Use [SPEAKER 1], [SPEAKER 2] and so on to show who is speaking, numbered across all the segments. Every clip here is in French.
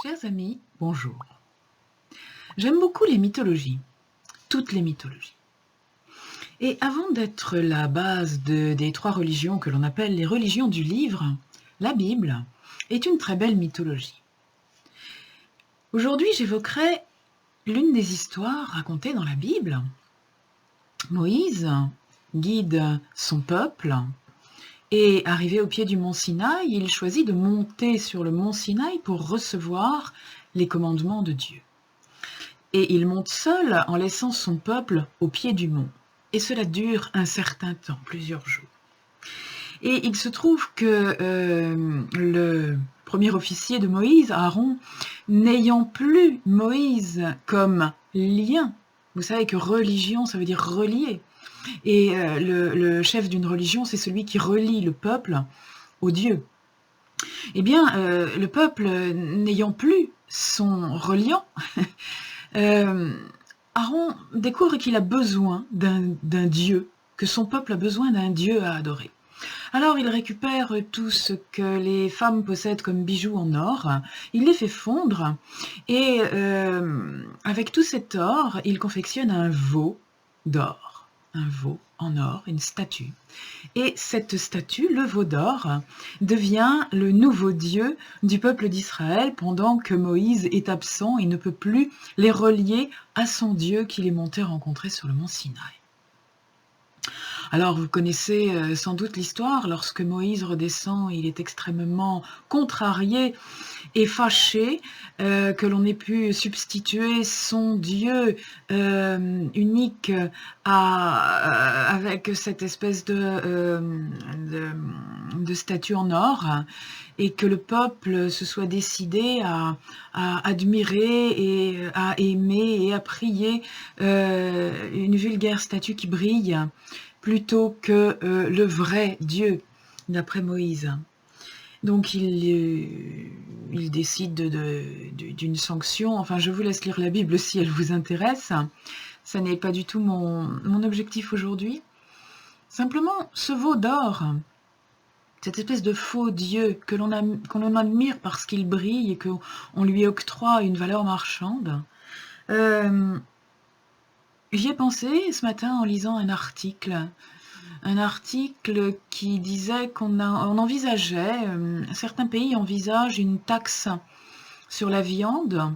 [SPEAKER 1] Chers amis, bonjour. J'aime beaucoup les mythologies, toutes les mythologies. Et avant d'être la base des trois religions que l'on appelle les religions du livre, la Bible est une très belle mythologie. Aujourd'hui, j'évoquerai l'une des histoires racontées dans la Bible. Moïse guide son peuple et arrivé au pied du mont Sinaï, il choisit de monter sur le mont Sinaï pour recevoir les commandements de Dieu. Et il monte seul en laissant son peuple au pied du mont. Et cela dure un certain temps, plusieurs jours. Et il se trouve que le premier officier de Moïse, Aaron, n'ayant plus Moïse comme lien, vous savez que religion, ça veut dire relier, et le chef d'une religion, c'est celui qui relie le peuple au Dieu. Eh bien, le peuple n'ayant plus son reliant, Aaron découvre qu'il a besoin d'un Dieu, que son peuple a besoin d'un Dieu à adorer. Alors il récupère tout ce que les femmes possèdent comme bijoux en or, il les fait fondre, et avec tout cet or, il confectionne un veau d'or, un veau en or, une statue. Et cette statue, le veau d'or, devient le nouveau Dieu du peuple d'Israël pendant que Moïse est absent et ne peut plus les relier à son Dieu qu'il est monté rencontrer sur le mont Sinaï. Alors vous connaissez sans doute l'histoire, lorsque Moïse redescend, il est extrêmement contrarié et fâché que l'on ait pu substituer son Dieu unique avec cette espèce de statue en or, et que le peuple se soit décidé à admirer et à aimer et à prier une vulgaire statue qui brille plutôt que le vrai Dieu, d'après Moïse. Donc il décide d'une sanction. Enfin, je vous laisse lire la Bible si elle vous intéresse. Ça n'est pas du tout mon objectif aujourd'hui. Simplement, ce veau d'or, cette espèce de faux Dieu que l'on admire parce qu'il brille et qu'on lui octroie une valeur marchande, j'y ai pensé ce matin en lisant un article qui disait qu'on envisageait, certains pays envisagent une taxe sur la viande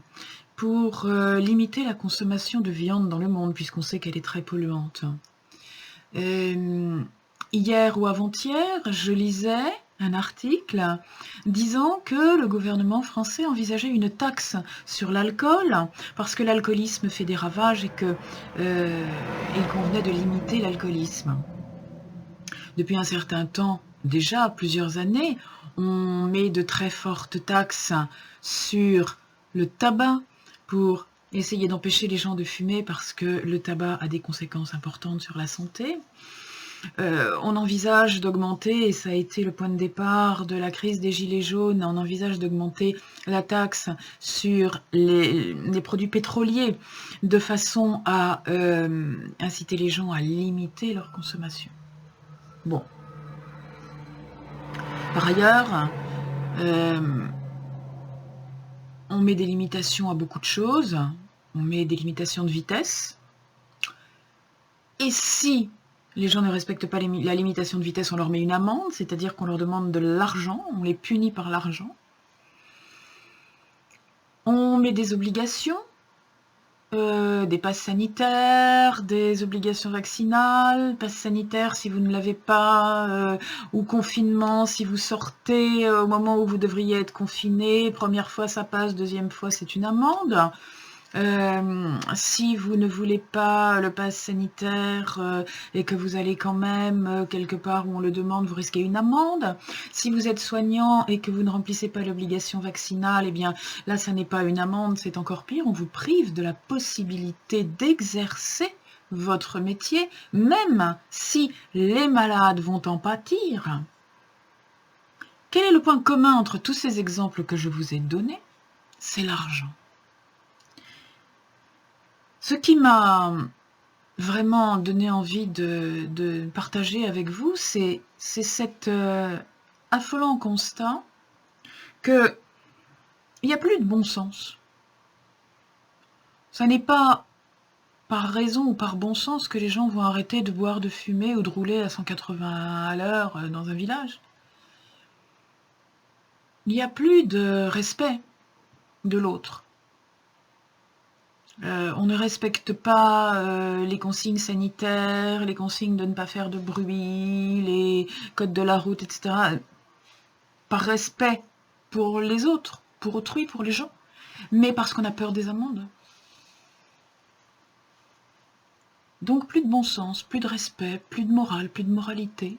[SPEAKER 1] pour limiter la consommation de viande dans le monde, puisqu'on sait qu'elle est très polluante. Hier ou avant-hier, je lisais un article disant que le gouvernement français envisageait une taxe sur l'alcool parce que l'alcoolisme fait des ravages et qu'il convenait de limiter l'alcoolisme. Depuis un certain temps, déjà plusieurs années, on met de très fortes taxes sur le tabac pour essayer d'empêcher les gens de fumer parce que le tabac a des conséquences importantes sur la santé. On envisage d'augmenter, et ça a été le point de départ de la crise des Gilets jaunes, on envisage d'augmenter la taxe sur les produits pétroliers de façon à inciter les gens à limiter leur consommation. Bon. Par ailleurs, on met des limitations à beaucoup de choses, on met des limitations de vitesse, et si les gens ne respectent pas la limitation de vitesse, on leur met une amende, c'est-à-dire qu'on leur demande de l'argent, on les punit par l'argent. On met des obligations, des passes sanitaires, des obligations vaccinales, passe sanitaire si vous ne l'avez pas, ou confinement si vous sortez au moment où vous devriez être confiné. Première fois ça passe, deuxième fois c'est une amende. Si vous ne voulez pas le pass sanitaire et que vous allez quand même quelque part où on le demande, vous risquez une amende. Si vous êtes soignant et que vous ne remplissez pas l'obligation vaccinale, eh bien là, ça n'est pas une amende, c'est encore pire. On vous prive de la possibilité d'exercer votre métier, même si les malades vont en pâtir. Quel est le point commun entre tous ces exemples que je vous ai donnés? C'est l'argent. Ce qui m'a vraiment donné envie de partager avec vous, c'est cet affolant constat que Il n'y a plus de bon sens. Ça n'est pas par raison ou par bon sens que les gens vont arrêter de boire, de fumer ou de rouler à 180 à l'heure dans un village. Il n'y a plus de respect de l'autre. On ne respecte pas les consignes sanitaires, les consignes de ne pas faire de bruit, les codes de la route, etc. Par respect pour les autres, pour autrui, pour les gens, mais parce qu'on a peur des amendes. Donc plus de bon sens, plus de respect, plus de morale, plus de moralité.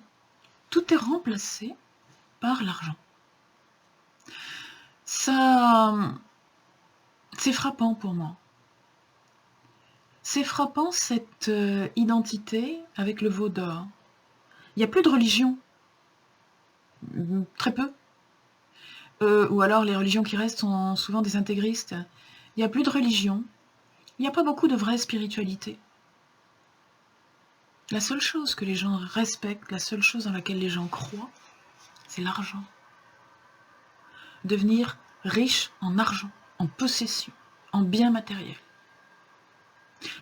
[SPEAKER 1] Tout est remplacé par l'argent. Ça, c'est frappant pour moi. C'est frappant cette identité avec le veau d'or. Il n'y a plus de religion. Très peu. Ou alors les religions qui restent sont souvent des intégristes. Il n'y a plus de religion. Il n'y a pas beaucoup de vraie spiritualité. La seule chose que les gens respectent, la seule chose dans laquelle les gens croient, c'est l'argent. Devenir riche en argent, en possession, en biens matériels.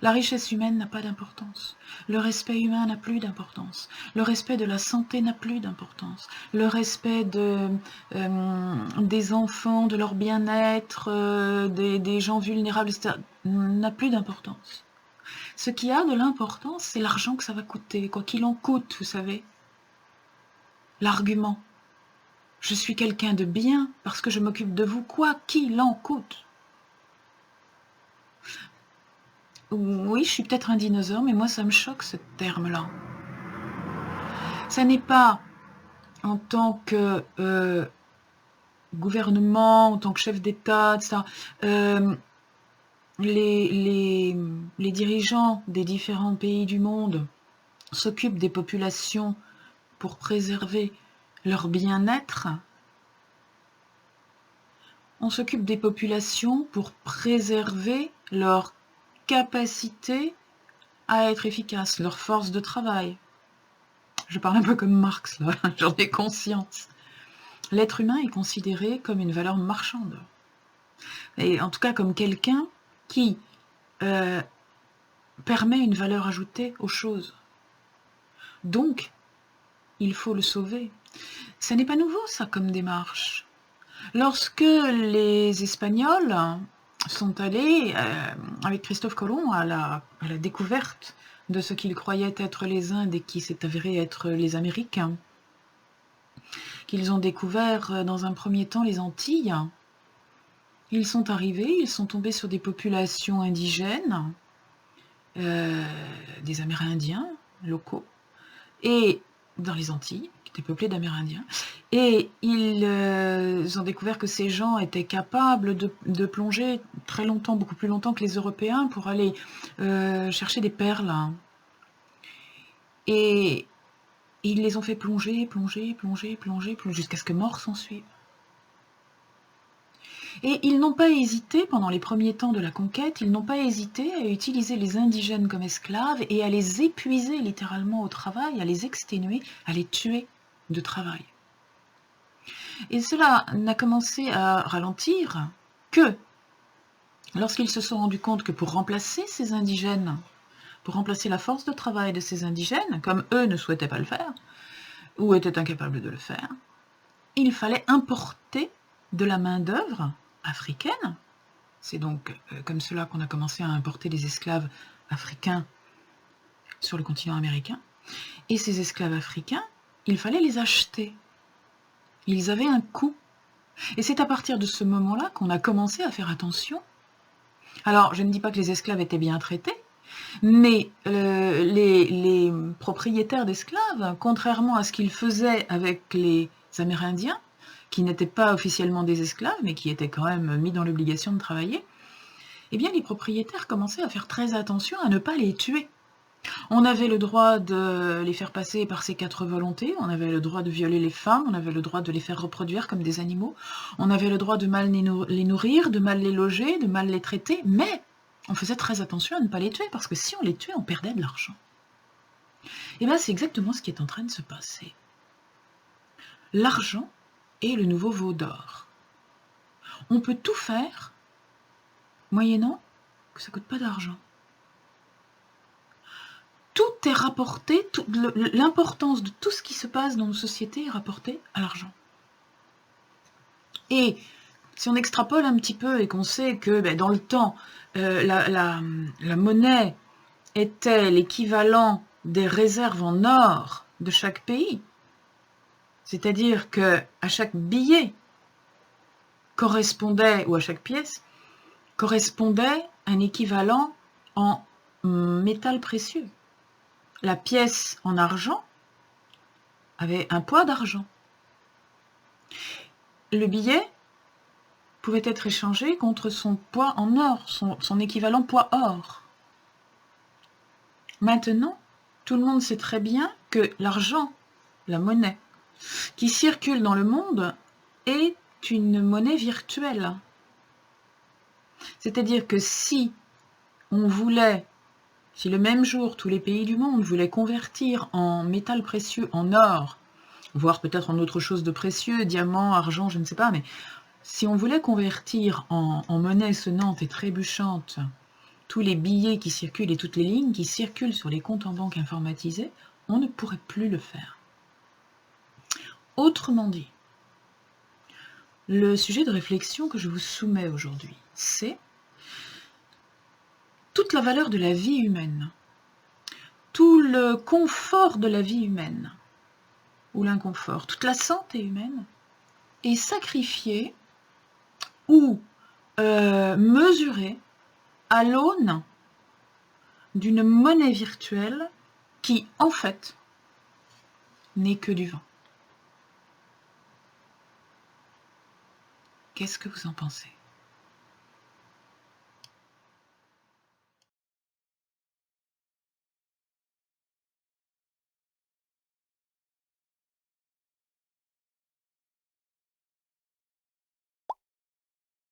[SPEAKER 1] La richesse humaine n'a pas d'importance. Le respect humain n'a plus d'importance. Le respect de la santé n'a plus d'importance. Le respect des enfants, de leur bien-être, des gens vulnérables, etc., n'a plus d'importance. Ce qui a de l'importance, c'est l'argent que ça va coûter, quoi qu'il en coûte, vous savez. L'argument. Je suis quelqu'un de bien parce que je m'occupe de vous, quoi qu'il en coûte. Oui, je suis peut-être un dinosaure, mais moi, ça me choque, ce terme-là. Ça n'est pas en tant que gouvernement, en tant que chef d'État, etc. Les dirigeants des différents pays du monde s'occupent des populations pour préserver leur bien-être. On s'occupe des populations pour préserver leur capacité à être efficace, leur force de travail. Je parle un peu comme Marx, là, j'en ai conscience. L'être humain est considéré comme une valeur marchande. Et en tout cas comme quelqu'un qui permet une valeur ajoutée aux choses. Donc, il faut le sauver. Ça n'est pas nouveau, ça, comme démarche. Lorsque les Espagnols sont allés, avec Christophe Colomb, à la découverte de ce qu'ils croyaient être les Indes et qui s'est avéré être les Amériques, qu'ils ont découvert dans un premier temps les Antilles, ils sont arrivés, ils sont tombés sur des populations indigènes, des Amérindiens locaux, et dans les Antilles, qui étaient peuplées d'Amérindiens, et ils ont découvert que ces gens étaient capables de plonger très longtemps, beaucoup plus longtemps que les Européens, pour aller chercher des perles. Et ils les ont fait plonger, jusqu'à ce que mort s'en suive. Et ils n'ont pas hésité, pendant les premiers temps de la conquête, ils n'ont pas hésité à utiliser les indigènes comme esclaves et à les épuiser littéralement au travail, à les exténuer, à les tuer de travail. Et cela n'a commencé à ralentir que lorsqu'ils se sont rendus compte que pour remplacer ces indigènes, pour remplacer la force de travail de ces indigènes, comme eux ne souhaitaient pas le faire, ou étaient incapables de le faire, il fallait importer de la main-d'œuvre africaine. C'est donc comme cela qu'on a commencé à importer des esclaves africains sur le continent américain. Et ces esclaves africains, il fallait les acheter. Ils avaient un coût. Et c'est à partir de ce moment-là qu'on a commencé à faire attention. Alors, je ne dis pas que les esclaves étaient bien traités, mais les propriétaires d'esclaves, contrairement à ce qu'ils faisaient avec les Amérindiens, qui n'étaient pas officiellement des esclaves, mais qui étaient quand même mis dans l'obligation de travailler, eh bien les propriétaires commençaient à faire très attention à ne pas les tuer. On avait le droit de les faire passer par ses 4 volontés, on avait le droit de violer les femmes, on avait le droit de les faire reproduire comme des animaux, on avait le droit de mal les nourrir, de mal les loger, de mal les traiter, mais on faisait très attention à ne pas les tuer, parce que si on les tuait, on perdait de l'argent. Et bien c'est exactement ce qui est en train de se passer. L'argent est le nouveau veau d'or. On peut tout faire, moyennant que ça ne coûte pas d'argent. Tout est rapporté, l'importance de tout ce qui se passe dans nos sociétés est rapportée à l'argent. Et si on extrapole un petit peu et qu'on sait que dans le temps, la monnaie était l'équivalent des réserves en or de chaque pays, c'est-à-dire qu'à chaque billet correspondait, ou à chaque pièce, correspondait un équivalent en métal précieux. La pièce en argent avait un poids d'argent. Le billet pouvait être échangé contre son poids en or, son équivalent poids or. Maintenant, tout le monde sait très bien que l'argent, la monnaie, qui circule dans le monde est une monnaie virtuelle. C'est-à-dire que si le même jour, tous les pays du monde voulaient convertir en métal précieux, en or, voire peut-être en autre chose de précieux, diamant, argent, je ne sais pas, mais si on voulait convertir en monnaie sonnante et trébuchante tous les billets qui circulent et toutes les lignes qui circulent sur les comptes en banque informatisés, on ne pourrait plus le faire. Autrement dit, le sujet de réflexion que je vous soumets aujourd'hui, c'est toute la valeur de la vie humaine, tout le confort de la vie humaine, ou l'inconfort, toute la santé humaine, est sacrifiée ou mesurée à l'aune d'une monnaie virtuelle qui, en fait, n'est que du vent. Qu'est-ce que vous en pensez ?